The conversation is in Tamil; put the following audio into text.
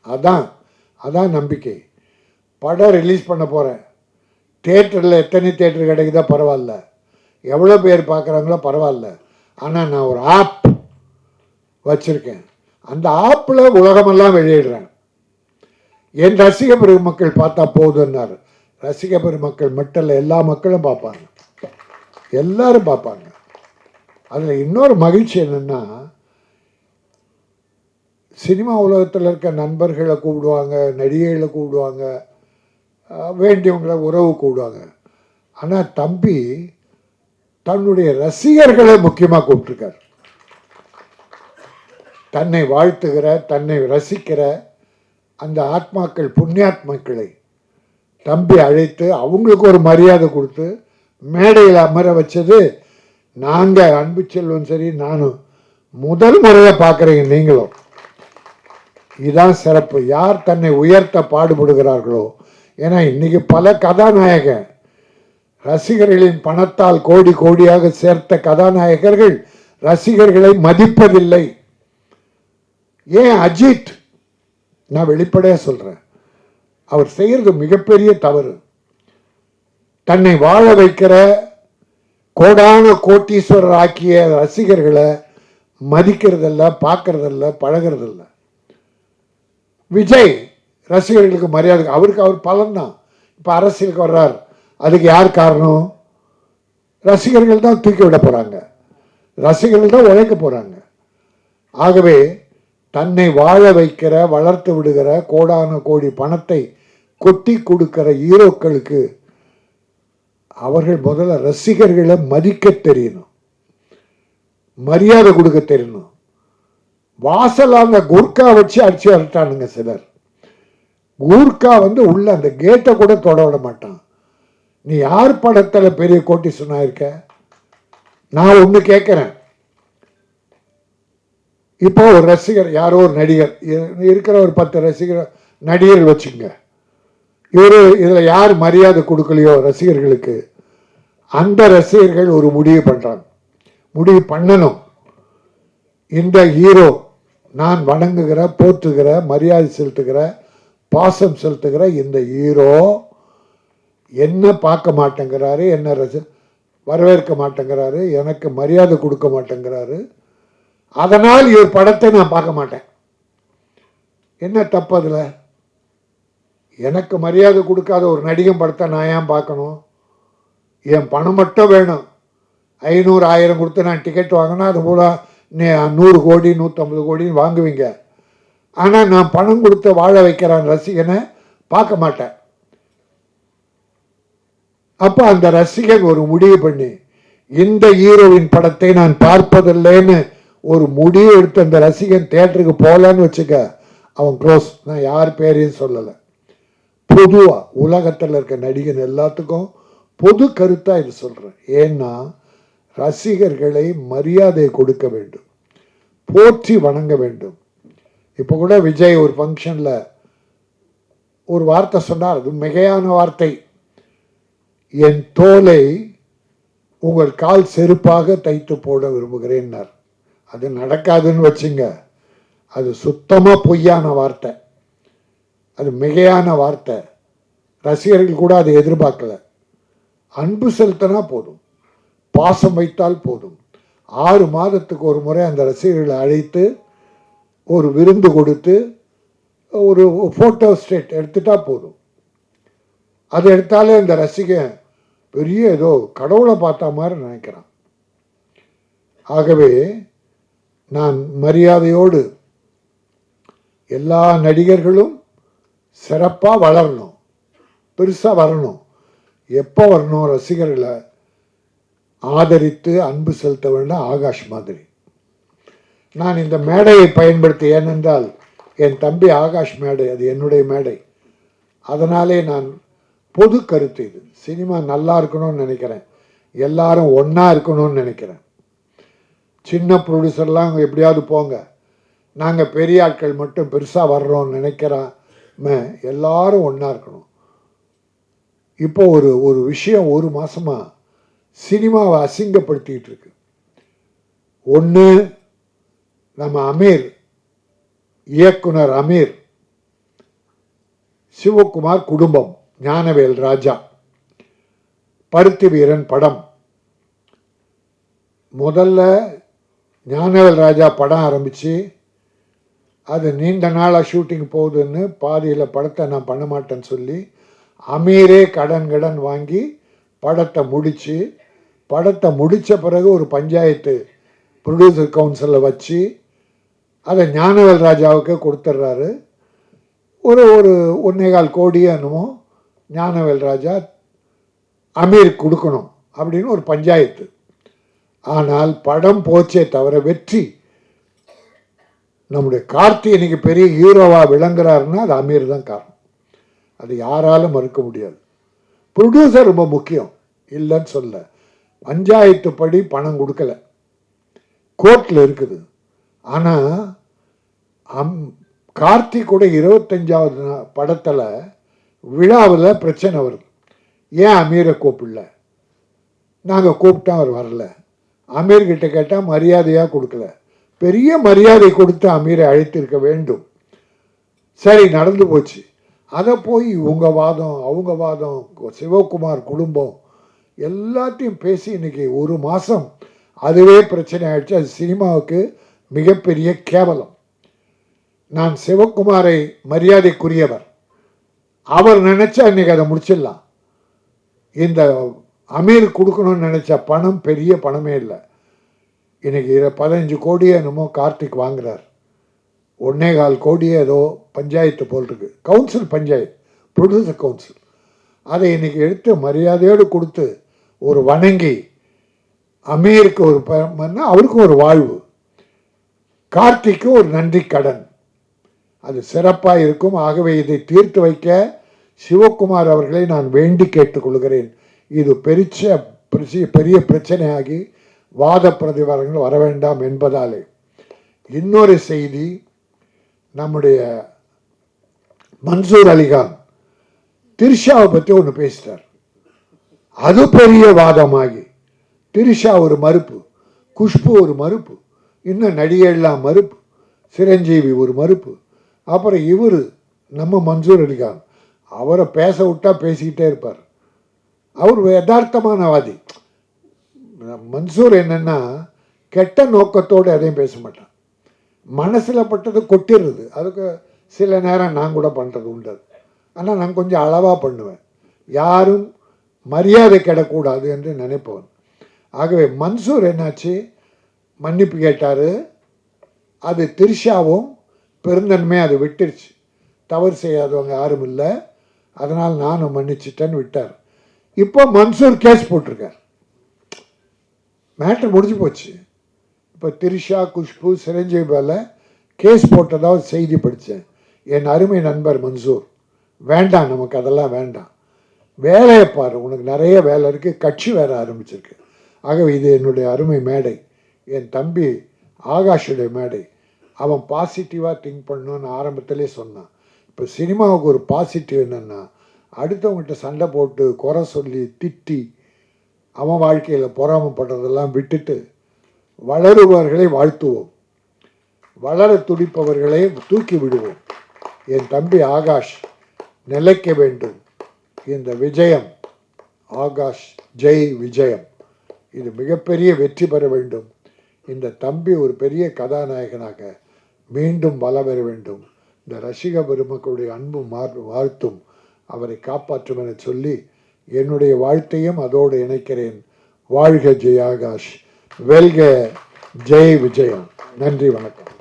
அதான் அதான் நம்பிக்கை. படம் ரிலீஸ் பண்ண போகிறேன். தியேட்டரில் எத்தனை தியேட்டர் கிடைக்குதோ பரவாயில்ல, எவ்வளோ பேர் பார்க்குறாங்களோ பரவாயில்ல, ஆனால் நான் ஒரு ஆப் வச்சுருக்கேன். அந்த ஆப்பில் உலகமெல்லாம் வெளியிடுறேன். என் ரசிக பெருமக்கள் பார்த்தா போதுன்னாரு. ரசிக பெருமக்கள் மட்டும் இல்லை, எல்லா மக்களும் பார்ப்பாங்க, எல்லாரும் பார்ப்பாங்க. அதில் இன்னொரு மகிழ்ச்சி என்னென்னா, சினிமா உலகத்தில் இருக்க நண்பர்களை கூப்பிடுவாங்க, நடிகைகளை கூப்பிடுவாங்க, வேண்டியவங்களை உறவு கூப்பிடுவாங்க. ஆனால் தம்பி தன்னுடைய ரசிகர்களை முக்கியமாக கூப்பிட்டுருக்கார். தன்னை வாழ்த்துகிற, தன்னை ரசிக்கிற அந்த ஆத்மாக்கள், புண்ணியாத்மாக்களை தம்பி அழைத்து அவங்களுக்கு ஒரு மரியாதை கொடுத்து மேடையில் அமர வச்சது நாங்கள் அன்பு செல்வம் சரி, நானும் முதல் முறையாக பார்க்குறீங்க. நீங்களும் இதுதான் சிறப்பு. யார் தன்னை உயர்த்த பாடுபடுகிறார்களோ, ஏன்னா இன்னைக்கு பல கதாநாயகன் ரசிகர்களின் பணத்தால் கோடி கோடியாக சேர்த்த கதாநாயகர்கள் ரசிகர்களை மதிப்பதில்லை. ஏன் அஜித், நான் வெளிப்படையாக சொல்கிறேன், அவர் செய்கிறது மிகப்பெரிய தவறு. தன்னை வாழ வைக்கிற கோடான கோட்டீஸ்வரர் ஆக்கிய ரசிகர்களை மதிக்கிறதில்ல, பார்க்கறதில்ல, பழகிறதில்ல. விஜய் ரசிகர்களுக்கு மரியாதை, அவருக்கு அவர் பலன்தான். இப்போ அரசியலுக்கு வர்றார், அதுக்கு யார் காரணம்? ரசிகர்கள் தான் தூக்கி விட போகிறாங்க, ரசிகர்கள் தான் உழைக்க போகிறாங்க. ஆகவே தன்னை வாழ வைக்கிற, வளர்த்து விடுகிற, கோடான கோடி பணத்தை கொட்டி கொடுக்கிற ஹீரோக்களுக்கு அவர்கள் முதல்ல ரசிகர்களை மதிக்க தெரியணும், மரியாதை கொடுக்க தெரியணும். வாசல் அந்த குர்கா வச்சு அடிச்சு வரட்டானுங்க சிலர். கூர்க்கா உள்ள அந்த கேட்டை கூட தொட விட மாட்டான். நீ யார் படத்தில் பெரிய கோட்டி சொன்னாயிருக்க? நான் ஒன்று கேட்குறேன். இப்போ ஒரு ரசிகர், யாரோ ஒரு நடிகர் இருக்கிற, ஒரு 10 ரசிகர் நடிகர் வச்சுங்க. இதில் யார் மரியாதை கொடுக்கலையோ ரசிகர்களுக்கு, அந்த ரசிகர்கள் ஒரு முடிவு பண்ணுறாங்க. முடிவு பண்ணணும், இந்த ஹீரோ நான் வணங்குகிற, போற்றுகிற, மரியாதை செலுத்துகிற, பாசம் செலுத்துகிற இந்த ஹீரோ என்ன பார்க்க மாட்டேங்கிறாரு, என்ன வரவேற்க மாட்டேங்கிறாரு, எனக்கு மரியாதை கொடுக்க மாட்டேங்கிறாரு, அதனால் இவர் படத்தை நான் பார்க்க மாட்டேன். என்ன தப்பு அதில்? எனக்கு மரியாதை கொடுக்காத ஒரு நடிகன் படத்தை நான் ஏன் பார்க்கணும்? என் பணம் மட்டும் வேணும். 500 1000 கொடுத்து நான் டிக்கெட் வாங்கினா அது போல 100 கோடி 150 கோடின்னு வாங்குவீங்க. ஆனால் நான் பணம் கொடுத்து வாழ வைக்கிறான் ரசிகனை பார்க்க மாட்டேன். அப்போ அந்த ரசிகன் ஒரு முடிவு பண்ணி இந்த ஹீரோவின் படத்தை நான் பார்ப்பதில்லைன்னு ஒரு முடிவு எடுத்து அந்த ரசிகன் தியேட்டருக்கு போகலன்னு வச்சுக்க, அவன் க்ளோஸ். நான் யார் பேரையும் சொல்லலை, பொதுவாக உலகத்தில் இருக்க நடிகன் எல்லாத்துக்கும் பொது கருத்தாக இது சொல்கிறேன். ஏன்னா ரசிகர்களை மரியாதை கொடுக்க வேண்டும், போற்றி வணங்க வேண்டும். இப்போ கூட விஜய் ஒரு ஃபங்க்ஷனில் ஒரு வார்த்தை சொன்னார், அது மிகையான வார்த்தை. என் தோலை உங்கள் கால் செருப்பாக தைத்து போட விரும்புகிறேன்னார். அது நடக்காதுன்னு வச்சுங்க, அது சுத்தமாக பொய்யான வார்த்தை, அது மிகையான வார்த்தை. ரசிகர்கள் கூட அதை எதிர்பார்க்கல. அன்பு செலுத்தினா போதும், பாசம் வைத்தால் போதும். 6 மாதத்துக்கு ஒரு முறை அந்த ரசிகர்களை அழைத்து ஒரு விருந்து கொடுத்து ஒரு ஃபோட்டோ ஸ்டேட் எடுத்துட்டா போதும். அது எடுத்தாலே அந்த ரசிகன் பெரிய ஏதோ கடவுளை பார்த்த மாதிரி நினைக்கிறான். ஆகவே நான் மரியாதையோடு எல்லா நடிகர்களும் சிறப்பாக வளரணும், பெருசாக வரணும். எப்போ வரணும்? ரசிகர்களை ஆதரித்து அன்பு செலுத்த வேண்டும். ஆகாஷ் மாதிரி நான் இந்த மேடையை பயன்படுத்தி, ஏனென்றால் என் தம்பி ஆகாஷ் மேடை, அது என்னுடைய மேடை. அதனாலே நான் பொது கருத்து, இது சினிமா நல்லா இருக்கணும்னு நினைக்கிறேன், எல்லாரும் ஒன்றா இருக்கணும்னு நினைக்கிறேன். சின்ன ப்ரொடியூசர்லாம் எப்படியாவது போங்க, நாங்கள் பெரிய ஆட்கள் மட்டும் பெருசாக வர்றோம்னு நினைக்கிறாம எல்லாரும் ஒன்றா இருக்கணும். இப்போ ஒரு விஷயம் 1 மாதமாக சினிமாவை அசிங்கப்படுத்திக்கிட்டு இருக்கு. ஒன்று நம்ம அமீர், இயக்குனர் அமீர் சிவகுமார் குடும்பம், ஞானவேல் ராஜா, பருத்தி வீரன் படம். முதல்ல ஞானவேல் ராஜா படம் ஆரம்பித்து அது நீண்ட நாளாக ஷூட்டிங் போகுதுன்னு பாதியில் படத்தை நான் பண்ண மாட்டேன்னு சொல்லி அமீரே கடன் வாங்கி படத்தை முடித்த பிறகு ஒரு பஞ்சாயத்து ப்ரொடியூசர் கவுன்சிலில் வச்சு அதை ஞானவேல் ராஜாவுக்கு கொடுத்துட்றாரு. ஒரு 1.25 கோடி என்னமோ ஞானவேல் ராஜா அமீருக்கு கொடுக்கணும் அப்படின்னு ஒரு பஞ்சாயத்து. ஆனால் படம் போச்சே தவிர வெற்றி. நம்முடைய கார்த்தி இன்னைக்கு பெரிய ஹீரோவாக விளங்குறாருன்னா அது அமீர் தான் காரணம். அது யாராலும் மறுக்க முடியாது. ப்ரொடியூசர் ரொம்ப முக்கியம் இல்லைன்னு சொல்ல. பஞ்சாயத்து படி பணம் கொடுக்கல, கோர்ட்டில் இருக்குது. ஆனால் கார்த்தி கூட 25வது படத்தில் விழாவில் பிரச்சனை வருது. ஏன் அமீரை கூப்பிடல? நாங்கள் கூப்பிட்டா அவர் வரல. அமீர்கிட்ட கேட்டால் மரியாதையாக கொடுக்கல. பெரிய மரியாதை கொடுத்து அமீரை அழைத்திருக்க வேண்டும். சரி, நடந்து போச்சு. அதை போய் இவங்க வாதம் அவங்க வாதம், சிவகுமார் குடும்பம் எல்லாத்தையும் பேசி இன்னைக்கு 1 மாதம் அதுவே பிரச்சனை ஆயிடுச்சு. அது சினிமாவுக்கு மிகப்பெரிய கேவலம். நான் சிவகுமாரை மரியாதைக்குரியவர். அவர் நினைச்சா இன்னைக்கு அதை முடிச்சிடலாம். இந்த அமீர் கொடுக்கணும்னு நினைச்ச பணம் பெரிய பணமே இல்லை. இன்னைக்கு 15 கோடியே என்னமோ கார்த்திக் வாங்குறார். 1.25 கோடியே ஏதோ பஞ்சாயத்து போல் இருக்கு. Council panchayat, producer council. அதை இன்னைக்கு எடுத்து மரியாதையோடு கொடுத்து ஒரு வணங்கி அமீருக்கு ஒரு அவருக்கு ஒரு வாழ்வு, கார்த்திக்கு ஒரு நன்றி கடன், அது சிறப்பாக இருக்கும். ஆகவே இதை தீர்த்து வைக்க சிவகுமார் அவர்களை நான் வேண்டி கேட்டுக்கொள்கிறேன். இது பெரிய பிரச்சனையாகி வாத பிரதிவாதங்கள் வர வேண்டாம் என்பதாலே. இன்னொரு செய்தி, நம்முடைய மன்சூர் அலிகான் திரிஷாவை பற்றி ஒன்று பேசிட்டார். அது பெரிய வாதமாகி திரிஷா ஒரு மறுப்பு, குஷ்பு ஒரு மறுப்பு, இன்னும் நடிகையெல்லாம் மறுப்பு, சிரஞ்சீவி ஒரு மறுப்பு. அப்புறம் இவர் நம்ம மன்சூர் அலிகான், அவரை பேச விட்டா பேசிக்கிட்டே இருப்பார். அவர் யதார்த்தமானவாதி. மன்சூர் என்னன்னா கெட்ட நோக்கத்தோடு எதையும் பேச மாட்டான். மனசில் பட்டது கொட்டிடுறது. அதுக்கு சில நேரம் நான் கூட பண்ணுறது உண்டு. ஆனால் நான் கொஞ்சம் அளவாக பண்ணுவேன். யாரும் மரியாதை கெடக்கூடாது என்று நினைப்பவன். ஆகவே மன்சூர் என்னாச்சு, மன்னிப்பு கேட்டார். அது திரிஷாவும் பெருந்தன்மை அதை விட்டுருச்சு. தவறு செய்யாதவங்க யாரும் இல்லை, அதனால் நானும் மன்னிச்சிட்டேன்னு விட்டார். இப்போ மன்சூர் கேஸ் போட்டிருக்கார். மேட்ரு முடிஞ்சு போச்சு. இப்போ திரிஷா, குஷ்பு, சிரஞ்சீவி மேலே கேஸ் போட்டதாக செய்தி படித்தேன். என் அருமை நண்பர் மன்சூர், வேண்டாம், நமக்கு அதெல்லாம் வேண்டாம், வேலையை பாரு, உனக்கு நிறைய வேலை இருக்குது, கட்சி வேற ஆரம்பிச்சிருக்கு. ஆகவே இது என்னுடைய அருமை மேடை, என் தம்பி ஆகாஷுடைய மேடை. அவன் பாசிட்டிவாக திங்க் பண்ணணும்னு ஆரம்பத்திலே சொன்னான். இப்போ சினிமாவுக்கு ஒரு பாசிட்டிவ் என்னென்னா, அடுத்தவங்ககிட்ட சண்டை போட்டு குறை சொல்லி திட்டி அவன் வாழ்க்கையில் பொறாமப்படுறதெல்லாம் விட்டுட்டு வளருபவர்களை வாழ்த்துவோம், வளர துடிப்பவர்களை தூக்கி விடுவோம். என் தம்பி ஆகாஷ் நிலைக்க வேண்டும். இந்த விஜயம், ஆகாஷ் ஜெய் விஜயம், இது மிகப்பெரிய வெற்றி பெற வேண்டும். இந்த தம்பி ஒரு பெரிய கதாநாயகனாக மீண்டும் வலம் பெற வேண்டும். இந்த ரசிக பெருமக்களுடைய அன்பும் வாழ்த்தும் அவரை காப்பாற்றும் என சொல்லி என்னுடைய வாழ்த்தையும் அதோடு இணைக்கிறேன். வாழ்க ஜெய் ஆகாஷ், வெல்க ஜெய் விஜயம். நன்றி, வணக்கம்.